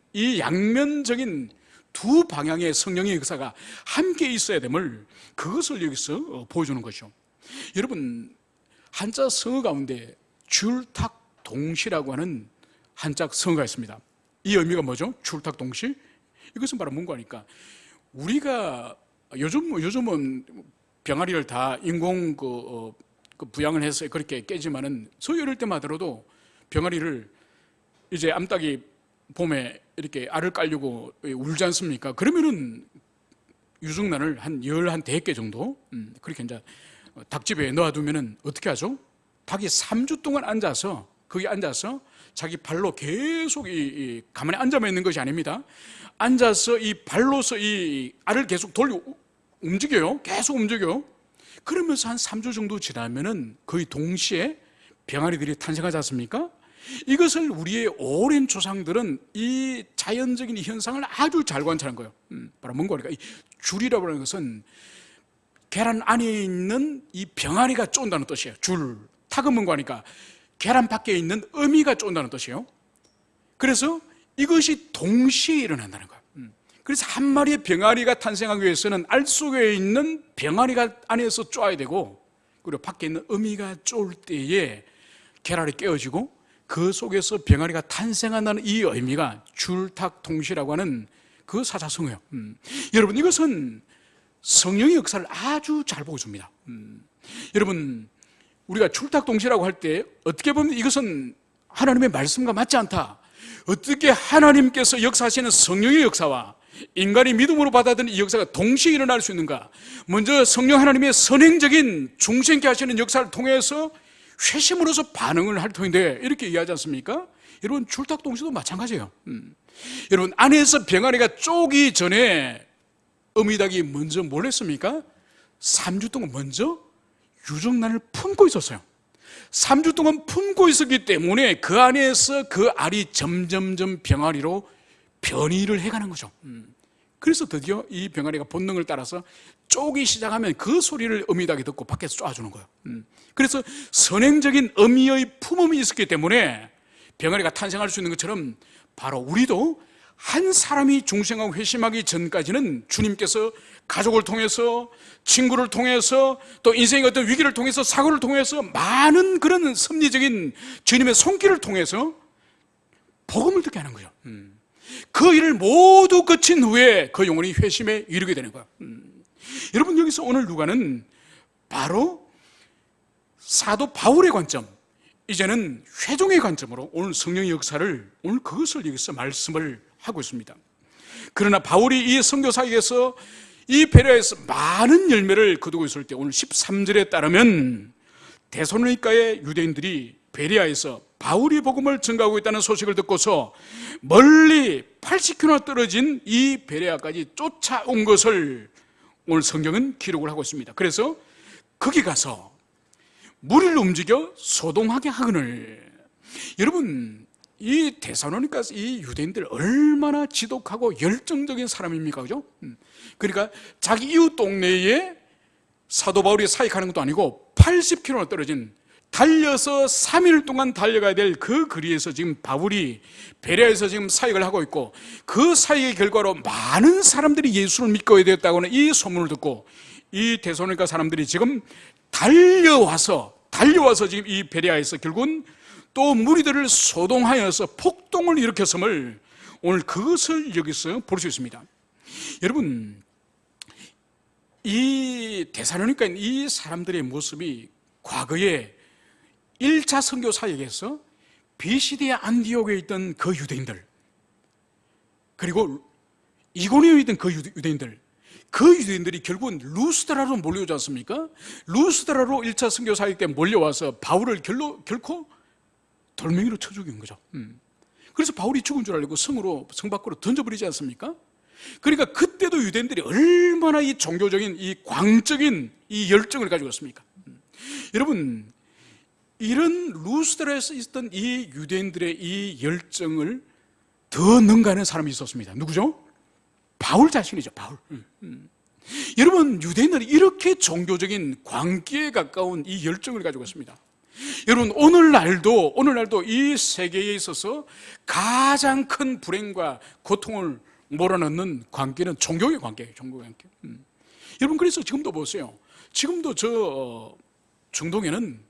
두 방향의 성령의 역사가 함께 있어야 됨을 그것을 여기서 보여주는 것이죠. 여러분, 한자 성어 가운데 출탁동시라고 하는 한자 성어가 있습니다. 이 의미가 뭐죠? 출탁동시? 이것은 바로 뭔가 하니까 우리가 요즘은 병아리를 다 인공 부양을 해서 그렇게 깨지만은 소위 어릴 때만 하더라도 병아리를 이제 암탉이 봄에 이렇게 알을 깔려고 울지 않습니까? 그러면은 유승란을 한 10개 정도 그렇게 이제 닭집에 넣어두면은 어떻게 하죠? 닭이 3주 동안 거기 앉아서 자기 발로 계속 가만히 앉아만 있는 것이 아닙니다. 앉아서 이 발로서 이 알을 계속 계속 움직여요. 그러면서 한 3주 정도 지나면은 거의 동시에 병아리들이 탄생하지 않습니까? 이것을 우리의 오랜 조상들은 이 자연적인 이 현상을 아주 잘 관찰한 거예요. 바로 뭔가 하니까 이 줄이라고 하는 것은 계란 안에 있는 이 병아리가 쫀다는 뜻이에요. 줄, 타금문고 하니까 계란 밖에 있는 어미가 쫀다는 뜻이에요. 그래서 이것이 동시에 일어난다는 거예요. 그래서 한 마리의 병아리가 탄생하기 위해서는 알 속에 있는 병아리가 안에서 쪼아야 되고, 그리고 밖에 있는 어미가 쫄 때에 계란이 깨어지고 그 속에서 병아리가 탄생한다는 이 의미가 줄탁동시라고 하는 그 사자성어예요. 여러분, 이것은 성령의 역사를 아주 잘 보여줍니다. 여러분, 우리가 출탁동시라고 할 때 어떻게 보면 이것은 하나님의 말씀과 맞지 않다. 어떻게 하나님께서 역사하시는 성령의 역사와 인간이 믿음으로 받아들이는 이 역사가 동시에 일어날 수 있는가? 먼저 성령 하나님의 선행적인 중생케 하시는 역사를 통해서 회심으로서 반응을 할 터인데, 이렇게 이해하지 않습니까? 여러분, 출탁동시도 마찬가지예요. 여러분, 안에서 병아리가 쪼기 전에 어미닭이 먼저 뭘 했습니까? 3주 동안 먼저 유정란을 품고 있었어요. 3주 동안 품고 있었기 때문에 그 안에서 그 알이 점점점 병아리로 변이를 해가는 거죠. 그래서 드디어 이 병아리가 본능을 따라서 쪼기 시작하면 그 소리를 어미닭이 듣고 밖에서 쪼아주는 거예요. 그래서 선행적인 어미의 품음이 있었기 때문에 병아리가 탄생할 수 있는 것처럼 바로 우리도 한 사람이 중생하고 회심하기 전까지는 주님께서 가족을 통해서, 친구를 통해서, 또 인생의 어떤 위기를 통해서, 사고를 통해서 많은 그런 섭리적인 주님의 손길을 통해서 복음을 듣게 하는 거예요. 그 일을 모두 거친 후에 그 영혼이 회심에 이르게 되는 거예요. 여러분, 여기서 오늘 누가는 바로 사도 바울의 관점, 이제는 회종의 관점으로 오늘 성령의 역사를, 오늘 그것을 여기서 말씀을 하고 있습니다. 그러나 바울이 이 선교사역에서 이 베레아에서 많은 열매를 거두고 있을 때, 오늘 13절에 따르면 데살로니가의 유대인들이 베레아에서 바울이 복음을 전가하고 있다는 소식을 듣고서 멀리 80km 떨어진 이 베레아까지 쫓아온 것을 오늘 성경은 기록을 하고 있습니다. 그래서 거기 가서 무리를 움직여 소동하게 하거늘. 여러분, 이 데살로니가 이 유대인들 얼마나 지독하고 열정적인 사람입니까? 그죠? 그러니까 자기 이웃 동네에 사도 바울이 사역하는 것도 아니고 80km 떨어진, 달려서 3일 동안 달려가야 될 그 거리에서 지금 바울이 베레아에서 지금 사역을 하고 있고, 그 사역의 결과로 많은 사람들이 예수를 믿게 되었다고는 이 소문을 듣고 이 데살로니가 사람들이 지금 달려와서 지금 이 베레아에서 결국은 또 무리들을 소동하여서 폭동을 일으켰음을 오늘 그것을 여기서 볼 수 있습니다. 여러분, 이 데살로니가 이 사람들의 모습이 과거에 1차 선교 사역에서 비시디아 안디옥에 있던 그 유대인들, 그리고 이고니오에 있던 그 유대인들, 그 유대인들이 결국은 루스드라로 몰려오지 않습니까? 루스드라로 1차 선교 사역 때 몰려와서 바울을 결코 돌멩이로 쳐 죽인 거죠. 그래서 바울이 죽은 줄 알고 성 밖으로 던져버리지 않습니까? 그러니까 그때도 유대인들이 얼마나 이 종교적인, 이 광적인 이 열정을 가지고 있습니까? 여러분, 이런 루스드라에서 있었던 이 유대인들의 이 열정을 더 능가하는 사람이 있었습니다. 누구죠? 바울 자신이죠. 바울. 여러분, 유대인들이 이렇게 종교적인 광기에 가까운 이 열정을 가지고 있습니다. 여러분, 오늘날도 이 세계에 있어서 가장 큰 불행과 고통을 몰아넣는 관계는 종교의 관계예요. 종교의 관계. 여러분, 그래서 지금도 보세요. 지금도 저 중동에는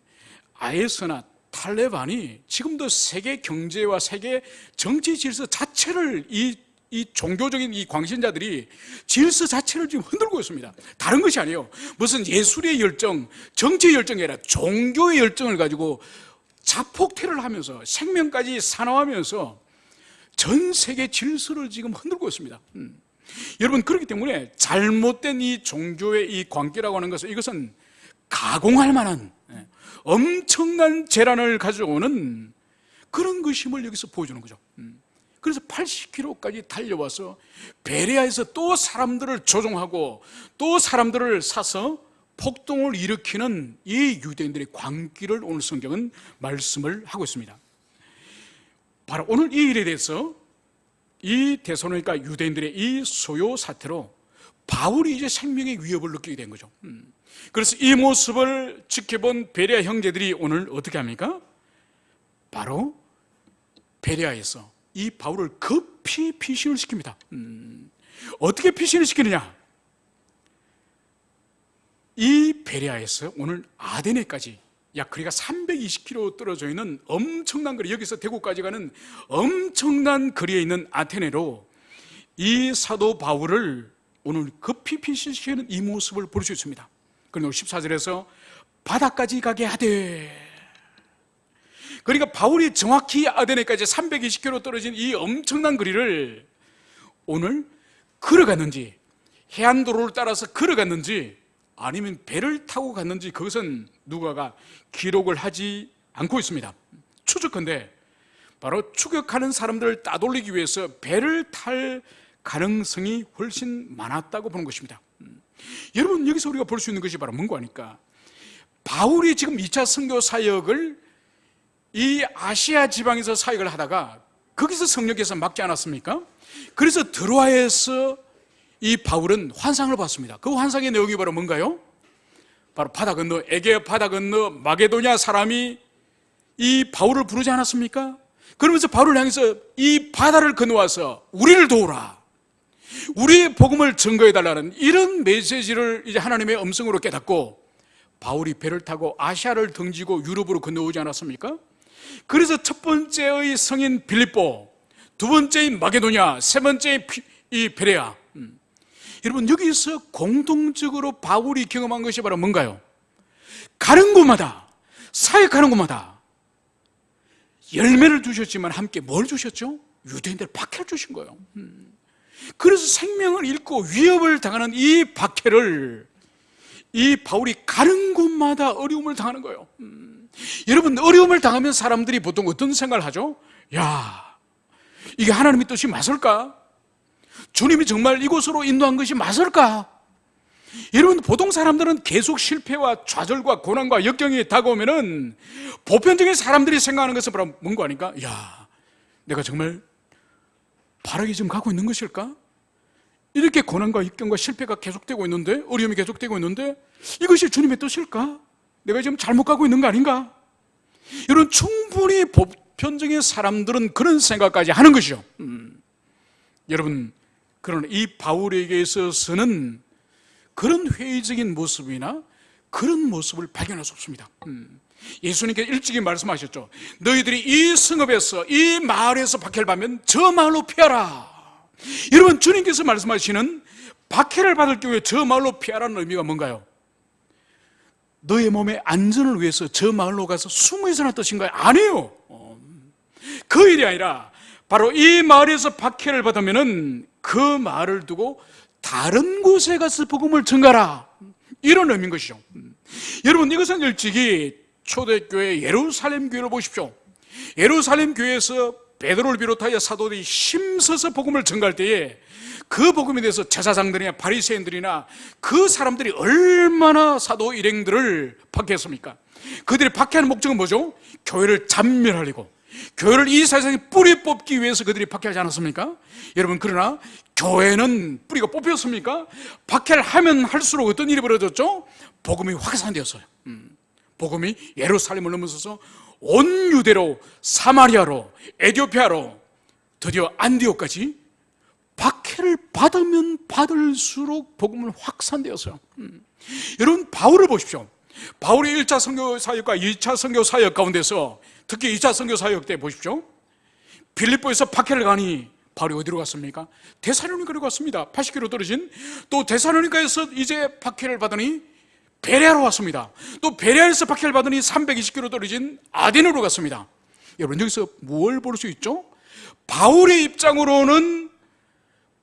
IS나 탈레반이 지금도 세계 경제와 세계 정치 질서 자체를 이 종교적인 이 광신자들이 질서 자체를 지금 흔들고 있습니다. 다른 것이 아니에요. 무슨 예술의 열정, 정치의 열정이 아니라 종교의 열정을 가지고 자폭퇴를 하면서 생명까지 사나워하면서 전 세계 질서를 지금 흔들고 있습니다. 여러분, 그렇기 때문에 잘못된 이 종교의 이 관계라고 하는 것은, 이것은 가공할 만한 엄청난 재난을 가져오는 그런 것임을 여기서 보여주는 거죠. 그래서 80km까지 달려와서 베레아에서 또 사람들을 조종하고 또 사람들을 사서 폭동을 일으키는 이 유대인들의 광기를 오늘 성경은 말씀을 하고 있습니다. 바로 오늘 이 일에 대해서 이 데살로니가 유대인들의 이 소요 사태로 바울이 이제 생명의 위협을 느끼게 된 거죠. 그래서 이 모습을 지켜본 베레아 형제들이 오늘 어떻게 합니까? 바로 베레아에서 이 바울을 급히 피신을 시킵니다. 어떻게 피신을 시키느냐? 이 베레아에서 오늘 아데네까지 약 거리가 320km 떨어져 있는 엄청난 거리, 여기서 대구까지 가는 엄청난 거리에 있는 아테네로 이 사도 바울을 오늘 급히 피신시키는 이 모습을 볼 수 있습니다. 그리고 14절에서 바다까지 가게 하되, 그러니까 바울이 정확히 아데네까지 320km 떨어진 이 엄청난 거리를 오늘 걸어갔는지, 해안도로를 따라서 걸어갔는지 아니면 배를 타고 갔는지, 그것은 누가가 기록을 하지 않고 있습니다. 추측컨대 바로 추격하는 사람들을 따돌리기 위해서 배를 탈 가능성이 훨씬 많았다고 보는 것입니다. 여러분, 여기서 우리가 볼 수 있는 것이 바로 뭔가 하니까, 바울이 지금 2차 선교 사역을 이 아시아 지방에서 사역을 하다가 거기서 성령께서 맡지 않았습니까? 그래서 드로아에서 이 바울은 환상을 봤습니다. 그 환상의 내용이 바로 뭔가요? 바로 바다 건너, 에게 바다 건너 마게도냐 사람이 이 바울을 부르지 않았습니까? 그러면서 바울을 향해서 이 바다를 건너와서 우리를 도우라, 우리의 복음을 증거해달라는 이런 메시지를 이제 하나님의 음성으로 깨닫고 바울이 배를 타고 아시아를 등지고 유럽으로 건너오지 않았습니까? 그래서 첫 번째의 성인 빌립보, 두 번째인 마게도냐, 세 번째의 이 베레아. 여러분, 여기서 공동적으로 바울이 경험한 것이 바로 뭔가요? 가는 곳마다, 사역하는 곳마다 열매를 주셨지만 함께 뭘 주셨죠? 유대인들 박해를 주신 거예요. 그래서 생명을 잃고 위협을 당하는 이 박해를 이 바울이 가는 곳마다 어려움을 당하는 거예요. 여러분, 어려움을 당하면 사람들이 보통 어떤 생각을 하죠? 야, 이게 하나님의 뜻이 맞을까? 주님이 정말 이곳으로 인도한 것이 맞을까? 여러분, 보통 사람들은 계속 실패와 좌절과 고난과 역경이 다가오면은 보편적인 사람들이 생각하는 것은 바로 뭔가 아닌가? 야, 내가 정말 바라게 지금 가고 있는 것일까? 이렇게 고난과 역경과 실패가 계속되고 있는데, 어려움이 계속되고 있는데, 이것이 주님의 뜻일까? 내가 지금 잘못 가고 있는 거 아닌가? 이런 충분히 보편적인 사람들은 그런 생각까지 하는 것이죠. 여러분, 그러나 이 바울에게 있어서는 그런 회의적인 모습이나 그런 모습을 발견할 수 없습니다. 예수님께서 일찍이 말씀하셨죠. 너희들이 이 성읍에서, 이 마을에서 박해를 받으면 저 마을로 피하라. 여러분, 주님께서 말씀하시는 박해를 받을 경우에 저 마을로 피하라는 의미가 뭔가요? 너의 몸의 안전을 위해서 저 마을로 가서 숨어 있으라는 뜻인가요? 아니에요. 그 일이 아니라 바로 이 마을에서 박해를 받으면은 그 마을을 두고 다른 곳에 가서 복음을 전가라, 이런 의미인 것이죠. 여러분, 이것은 일찍이 초대교회 예루살렘 교회를 보십시오. 예루살렘 교회에서 베드로를 비롯하여 사도들이 힘써서 복음을 전가할 때에 그 복음에 대해서 제사장들이나 바리새인들이나 그 사람들이 얼마나 사도 일행들을 박해했습니까? 그들이 박해하는 목적은 뭐죠? 교회를 잔멸하려고, 교회를 이 세상에 뿌리 뽑기 위해서 그들이 박해하지 않았습니까? 여러분, 그러나 교회는 뿌리가 뽑혔습니까? 박해를 하면 할수록 어떤 일이 벌어졌죠? 복음이 확산되었어요. 복음이 예루살렘을 넘어서서 온 유대로, 사마리아로, 에티오피아로, 드디어 안디옥까지 박해를 받으면 받을수록 복음은 확산되었어요. 여러분, 바울을 보십시오. 바울의 1차 선교 사역과 2차 선교 사역 가운데서 특히 2차 선교 사역 때 보십시오. 빌립보에서 박해를 가니 바울이 어디로 갔습니까? 데살로니가로 갔습니다. 80km 떨어진. 또 데살로니가에서 이제 박해를 받으니 베레아로 왔습니다. 또 베레아에서 박해를 받으니 320km 떨어진 아데네로 갔습니다. 여러분, 여기서 뭘 볼 수 있죠? 바울의 입장으로는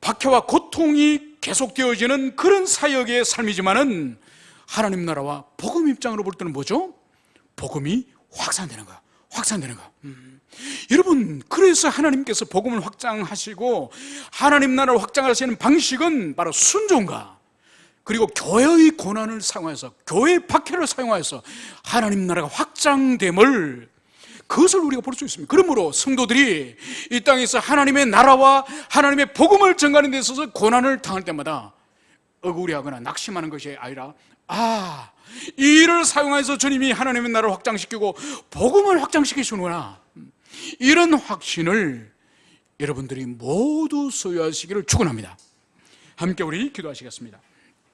박해와 고통이 계속되어지는 그런 사역의 삶이지만은 하나님 나라와 복음 입장으로 볼 때는 뭐죠? 복음이 확산되는 거야. 확산되는 거야. 여러분, 그래서 하나님께서 복음을 확장하시고 하나님 나라를 확장하시는 방식은 바로 순종과 그리고 교회의 고난을 사용해서, 교회의 박해를 사용하여서 하나님 나라가 확장됨을, 그것을 우리가 볼 수 있습니다. 그러므로 성도들이 이 땅에서 하나님의 나라와 하나님의 복음을 전가하는 데 있어서 고난을 당할 때마다 억울해하거나 낙심하는 것이 아니라 이 일을 사용해서 주님이 하나님의 나라를 확장시키고 복음을 확장시키시는구나, 이런 확신을 여러분들이 모두 소유하시기를 축원합니다. 함께 우리 기도하시겠습니다.